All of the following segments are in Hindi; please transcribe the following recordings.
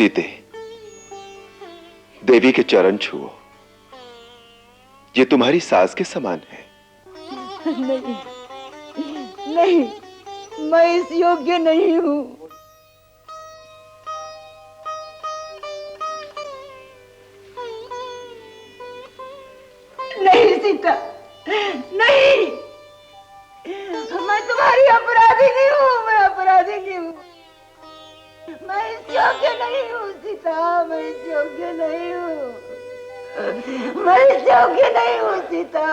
सीते, देवी के चरण छुओ, ये तुम्हारी सास के समान है। नहीं नहीं, मैं इस योग्य नहीं हूँ। नहीं सीता, नहीं, मैं तुम्हारी अपराधी नहीं हूँ, मैं अपराधी नहीं हूँ। मैं इस योग्य नहीं हूँ सीता, मैं इस योग्य नहीं हूँ, मैं इस योग्य नहीं हूँ सीता।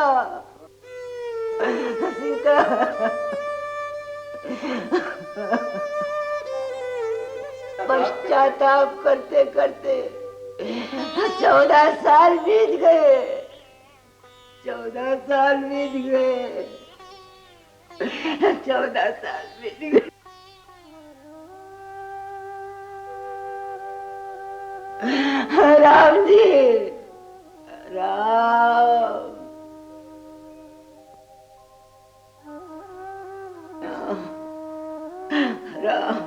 सीता, पश्चाताप करते करते 14 साल बीत गए, 14 साल बीत गए, 14 साल बीत गए। राम जी, राम, राम।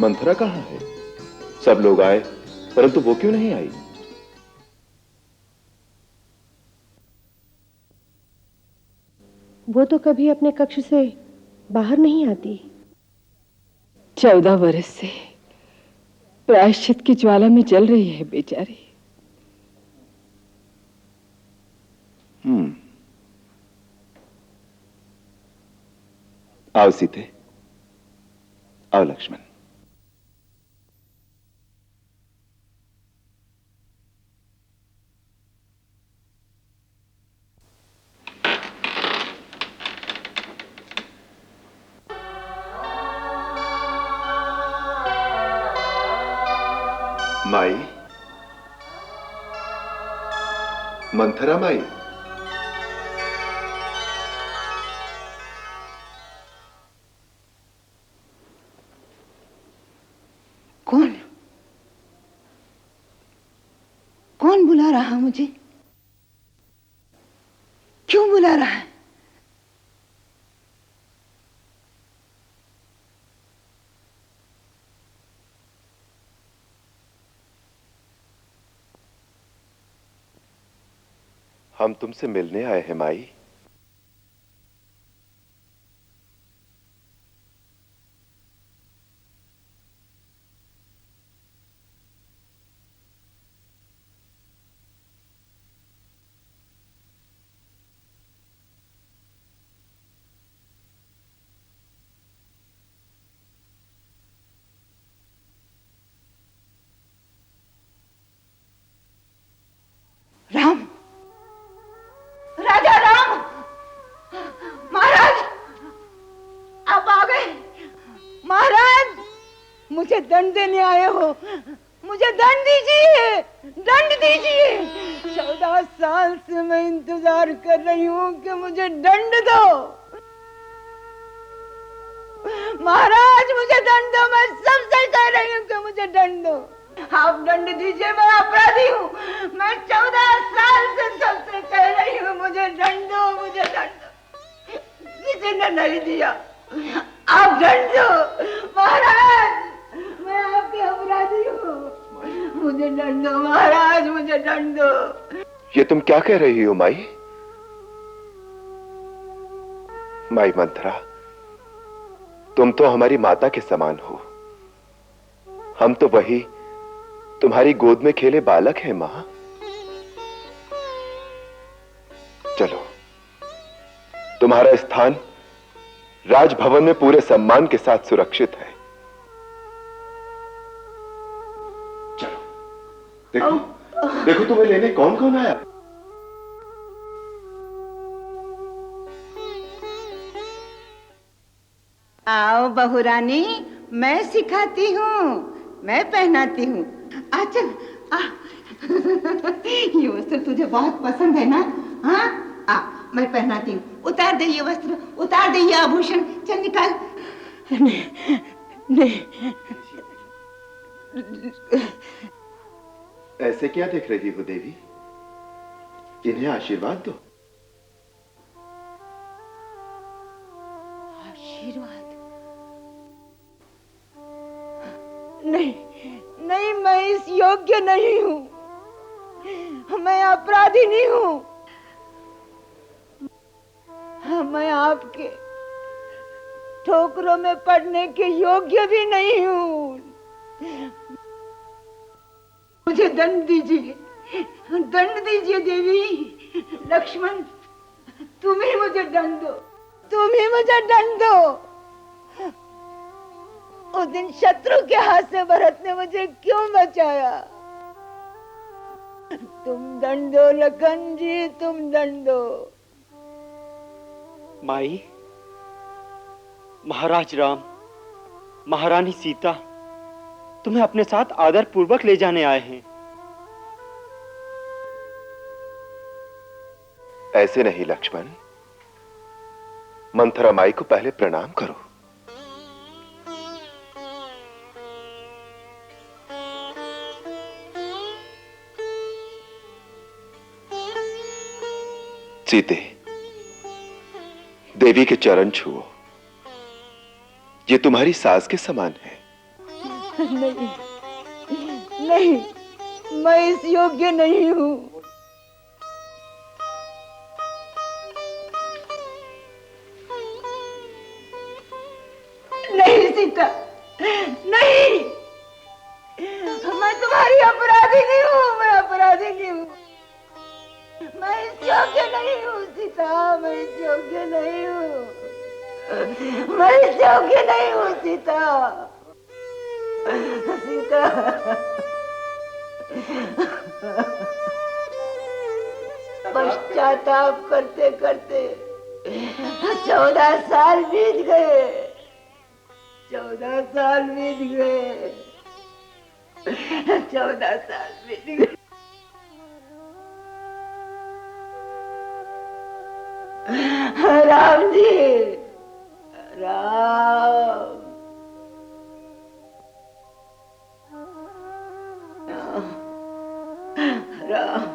मंथरा कहाँ है? सब लोग आए, परंतु वो क्यों नहीं आई? वो तो कभी अपने कक्ष से बाहर नहीं आती। 14 वर्ष से प्रायश्चित की ज्वाला में जल रही है बेचारी। आओ सीते, आओ लक्ष्मण। माई, मंथरा माई। कौन कौन बुला रहा मुझे? क्यों बुला रहा है? हम तुमसे मिलने आए हैं माई। राम, राजा राम, महाराज, आप आ गए। महाराज, मुझे दंड देने आए हो, मुझे दंड दीजिए, दंड दीजिए। 14 साल से मैं इंतजार कर रही हूँ कि मुझे दंड दो। महाराज, मुझे दंड दो, मैं सबसे कह रही हूँ कि मुझे दंड दो। आप दंड दीजिए, मैं अपराधी हूँ। मैं 14 साल से सबसे कह रही हूँ मुझे दंड दो, मुझे दंड दो। किसी ने नहीं दिया, आप दंड दो। महाराज, मैं आपके अपराधी हूँ, मुझे दंड दो। महाराज, मुझे दंड दो। ये तुम क्या कह रही हो माई? माई मंथरा, तुम तो हमारी माता के समान हो। हम तो वही तुम्हारी गोद में खेले बालक हैं मां। चलो, तुम्हारा स्थान राजभवन में पूरे सम्मान के साथ सुरक्षित है। चलो देखो, देखो तुम्हें लेने कौन कौन आया। आओ बहू रानी, मैं सिखाती हूँ, मैं पहनाती हूँ। आ चल आ। ये वस्त्र तुझे बहुत पसंद है ना? हाँ, आ मैं पहनाती हूँ। उतार दे ये वस्त्र, उतार दे ये आभूषण, चल निकाल। नहीं, नहीं। ऐसे क्या देख रही हो देवी? इन्हें आशीर्वाद दो। आशीर्वाद? नहीं, नहीं, मैं इस योग्य नहीं हूँ। मैं अपराधिनी हूँ। मैं आपके ठोकरों में पड़ने के योग्य भी नहीं हूँ। मुझे दंड दीजिए, दंड दीजिए देवी। लक्ष्मण, तुम ही मुझे दंड दो, तुम ही मुझे दंड दो। उस दिन शत्रु के हाथ से भरत ने मुझे क्यों बचाया? तुम दंड दो लखन जी, तुम दंड दो। माई, महाराज राम, महारानी सीता तुम्हें अपने साथ आदर पूर्वक ले जाने आए हैं। ऐसे नहीं लक्ष्मण, मंथरा माई को पहले प्रणाम करो। सीते, देवी के चरण छुओ, ये तुम्हारी सास के समान है। नहीं, नहीं, मैं इस योग्य नहीं हूँ। नहीं सीता, नहीं, मैं तुम्हारी अपराधी नहीं हूँ, मैं अपराधी नहीं हूँ। मैं इस योग्य नहीं हूँ सीता, मैं इस योग्य नहीं हूँ, मैं इस योग्य नहीं हूँ सीता। सीता, पश्चाताप करते करते 14 साल बीत गए, 14 साल बीत गए, 14 साल बीत गए। राम जी, राम, राम,